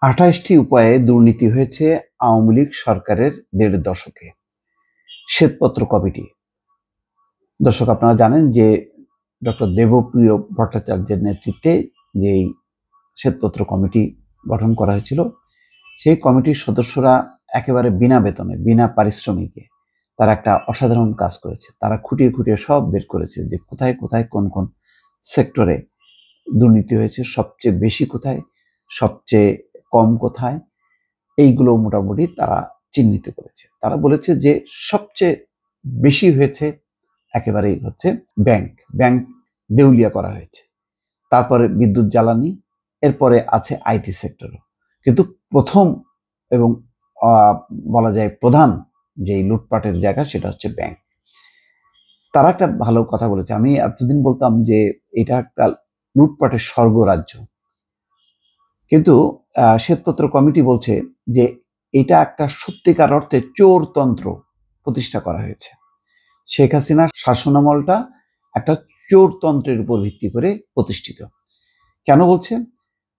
২৮টি উপায়ে দুর্নীতি হয়েছে আওয়ামী লীগ সরকারের ১.৫ দশকে। শ্বেতপত্র কমিটি। দর্শক, আপনারা জানেন যে ডক্টর দেবপ্রিয় ভট্টাচার্যের নেতৃত্বে যেই শ্বেতপত্র কমিটি গঠন করা হয়েছিল, সেই কমিটির সদস্যরা একেবারে বিনা বেতনে, বিনা পারিশ্রমিকে তারা একটা অসাধারণ কাজ করেছে। তারা খুঁটিয়ে খুঁটিয়ে সব বের করেছে যে কোথায় কোথায় কোন কোন সেক্টরে দুর্নীতি হয়েছে, সবচেয়ে বেশি কোথায়, সবচেয়ে কম কোথায়, এইগুলো মোটামুটি তারা চিহ্নিত করেছে। তারা বলেছে যে সবচেয়ে বেশি হয়েছে একেবারেই হচ্ছে ব্যাংক দেউলিয়া করা হয়েছে, তারপরে বিদ্যুৎ জ্বালানি, এরপরে আছে আইটি সেক্টরও। কিন্তু প্রথম এবং বলা যায় প্রধান যেই লুটপাটের জায়গা সেটা হচ্ছে ব্যাংক। তারা একটা ভালো কথা বলেছে। আমি এতদিন বলতাম যে এটা একটা লুটপাটের স্বর্গরাজ্য, কিন্তু শ্বেতপত্র কমিটি বলছে যে এটা একটা সত্যিকার অর্থে চোরতন্ত্র প্রতিষ্ঠা করা হয়েছে। শেখ হাসিনার শাসনামলটা একটা চোরতন্ত্রের উপর ভিত্তি করে প্রতিষ্ঠিত। কেন বলছে?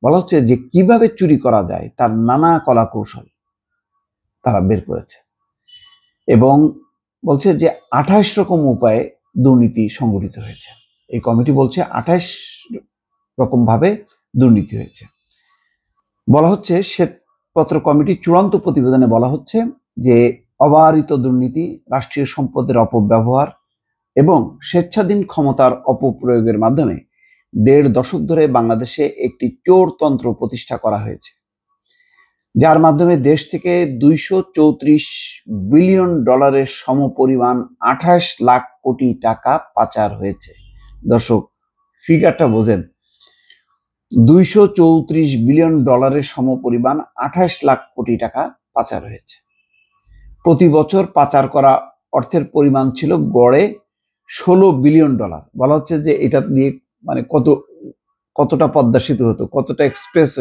বলা হচ্ছে যে কিভাবে চুরি করা যায় তার নানা কলা কৌশল তারা বের করেছে, এবং বলছে যে ২৮ রকম উপায়ে দুর্নীতি সংগঠিত হয়েছে। এই কমিটি বলছে ২৮ রকম ভাবে দুর্নীতি হয়েছে। বলা হচ্ছে শ্বেতপত্র কমিটির চূড়ান্ত প্রতিবেদনে বলা হচ্ছে যে অবারিত দুর্নীতি, রাষ্ট্রীয় সম্পদের অপব্যবহার এবং স্বেচ্ছাধীন ক্ষমতার অপপ্রয়োগের মাধ্যমে ১.৫ দশক ধরে বাংলাদেশে একটি চোরতন্ত্র প্রতিষ্ঠা করা হয়েছে, যার মাধ্যমে দেশ থেকে $২৩৪ বিলিয়ন সমপরিমাণ ২৮ লাখ কোটি টাকা পাচার হয়েছে। দর্শক, ফিগারটা বোঝেন, $২৩৪ বিলিয়ন সমপরিমাণ ২৮ লাখ কোটি টাকা পাচার হয়েছে। প্রতি বছর পাচার করা অর্থের পরিমাণ ছিল গড়ে $১৬ বিলিয়ন। বলা হচ্ছে যে এটা দিয়ে মানে কতটা পদ্মা সেতু হতো, কতটা এক্সপ্রেস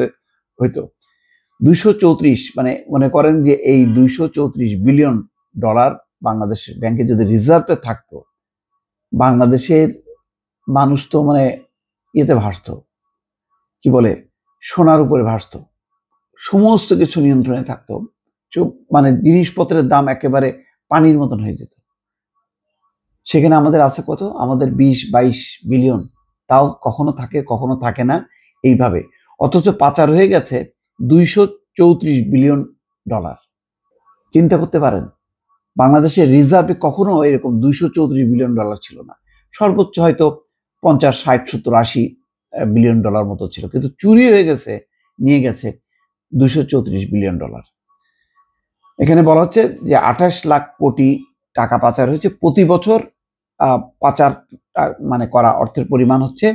হইতো। ২৩৪, মানে মনে করেন যে এই $২৩৪ বিলিয়ন বাংলাদেশের ব্যাংকে যদি রিজার্ভে থাকতো, বাংলাদেশের মানুষ তো মানে ইয়েতে ভাসত, কি বলে, সোনার উপরে ভাসত, সমস্ত কিছু নিয়ন্ত্রণে থাকতো, মানে জিনিসপত্রের দাম একেবারে পানির মতন হয়ে যেত। সেখানে আমাদের আছে কত? আমাদের ২০-২২ বিলিয়ন, তাও কখনো থাকে কখনো থাকে না এইভাবে। অথচ পাচার হয়ে গেছে $২৩৪ বিলিয়ন। চিন্তা করতে পারেন, বাংলাদেশের রিজার্ভে কখনো এরকম $২৩৪ বিলিয়ন ছিল না। সর্বোচ্চ হয়তো ৫০, ৬০, ৭০, ৮০ বিলিয়ন মতো ছিল, কিন্তু চুরি হয়ে গেছে, নিয়ে গেছে $২৩৪ বিলিয়ন। এখানে বলা হচ্ছে যে ২৮ লাখ কোটি টাকা পাচার হয়েছে। প্রতি বছর পাচার মানে করা অর্থের পরিমাণ হচ্ছে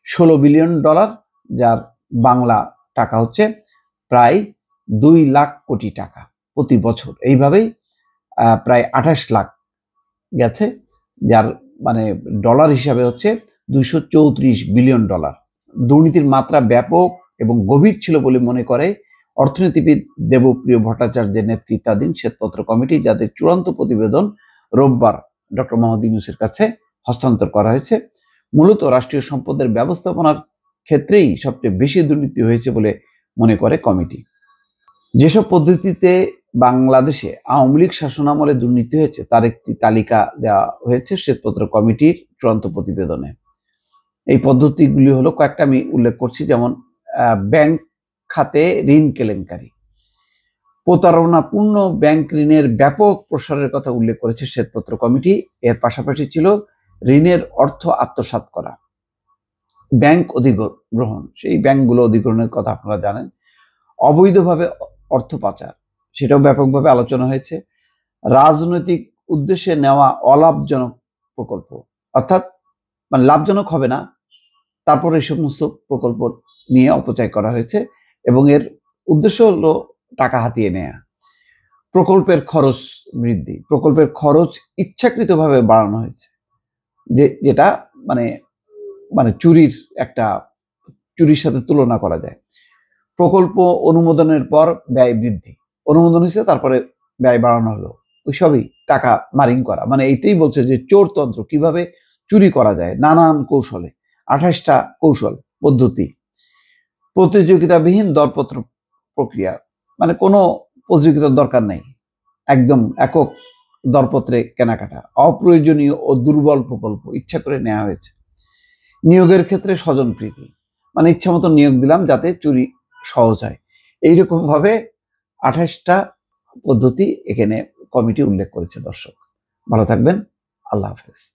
$১৬ বিলিয়ন, যার বাংলা টাকা হচ্ছে প্রায় ২ লাখ কোটি টাকা প্রতি বছর। এইভাবেই প্রায় ২৮ লাখ গেছে, যার মানে ডলার হিসাবে হচ্ছে $২৩৪ বিলিয়ন। দুর্নীতির মাত্রা ব্যাপক এবং গভীর ছিল বলে মনে করে অর্থনীতিবিদ দেবপ্রিয় ভট্টাচার্যের নেতৃত্বাধীন শ্বেতপত্র কমিটি, যাদের চূড়ান্ত প্রতিবেদন রোববার ডক্টর মোহাম্মদ ইউনূসের কাছে হস্তান্তর করা হয়েছে। মূলত রাষ্ট্রীয় সম্পদের ব্যবস্থাপনার ক্ষেত্রেই সবচেয়ে বেশি দুর্নীতি হয়েছে বলে মনে করে কমিটি। যেসব পদ্ধতিতে বাংলাদেশে আওয়ামী লীগ শাসনামলে দুর্নীতি হয়েছে তার একটি তালিকা দেওয়া হয়েছে শ্বেতপত্র কমিটির চূড়ান্ত প্রতিবেদনে। এই পদ্ধতিগুলি হলো কয়েকটা, আমি উল্লেখ করছি, যেমন ব্যাংক খাতে ঋণ কেলেঙ্কারি, প্রতারণাপূর্ণ ব্যাংক ঋণের ব্যাপক প্রসারের কথা উল্লেখ করেছে শ্বেতপত্র কমিটি। এর পাশাপাশি ছিল ঋণের অর্থ আত্মসাৎ করা, ব্যাংক অধিগ্রহণ, সেই ব্যাংকগুলো অধিগ্রহণের কথা আপনারা জানেন, অবৈধভাবে অর্থ পাচার, সেটাও ব্যাপকভাবে আলোচনা হয়েছে, রাজনৈতিক উদ্দেশ্যে নেওয়া অলাভজনক প্রকল্প, অর্থাৎ মানে লাভজনক হবে না, তারপরে এই সমস্ত প্রকল্প নিয়ে অপচয় করা হয়েছে এবং এর উদ্দেশ্য হলো টাকা হাতিয়ে নেয়া, প্রকল্পের খরচ বৃদ্ধি, প্রকল্পের খরচ ইচ্ছাকৃতভাবে বাড়ানো হয়েছে, যেটা মানে মানে চুরির সাথে তুলনা করা যায়। প্রকল্প অনুমোদনের পর ব্যয় বৃদ্ধি, অনুমোদন হয়েছে তারপরে ব্যয় বাড়ানো হলো, ওই সবই টাকা মারিং করা, মানে এইটাই বলছে যে চোরতন্ত্র, কিভাবে চুরি করা যায় নানান কৌশলে, ২৮টা কৌশল পদ্ধতি। প্রতিযোগিতাবিহীন দরপত্র প্রক্রিয়া, মানে কোনো প্রতিযোগিতার দরকার নেই, একদম একক দরপত্রে কেনাকাটা, অপ্রয়োজনীয় ও দুর্বল প্রকল্প ইচ্ছা করে নেওয়া হয়েছে। নিয়োগের ক্ষেত্রে স্বজনপ্রীতি, মানে ইচ্ছা মতো নিয়োগ দিলাম যাতে চুরি সহজ হয়। এইরকম ভাবে 28টা পদ্ধতি এখানে কমিটি উল্লেখ করেছে। দর্শক ভালো থাকবেন, আল্লাহ হাফেজ।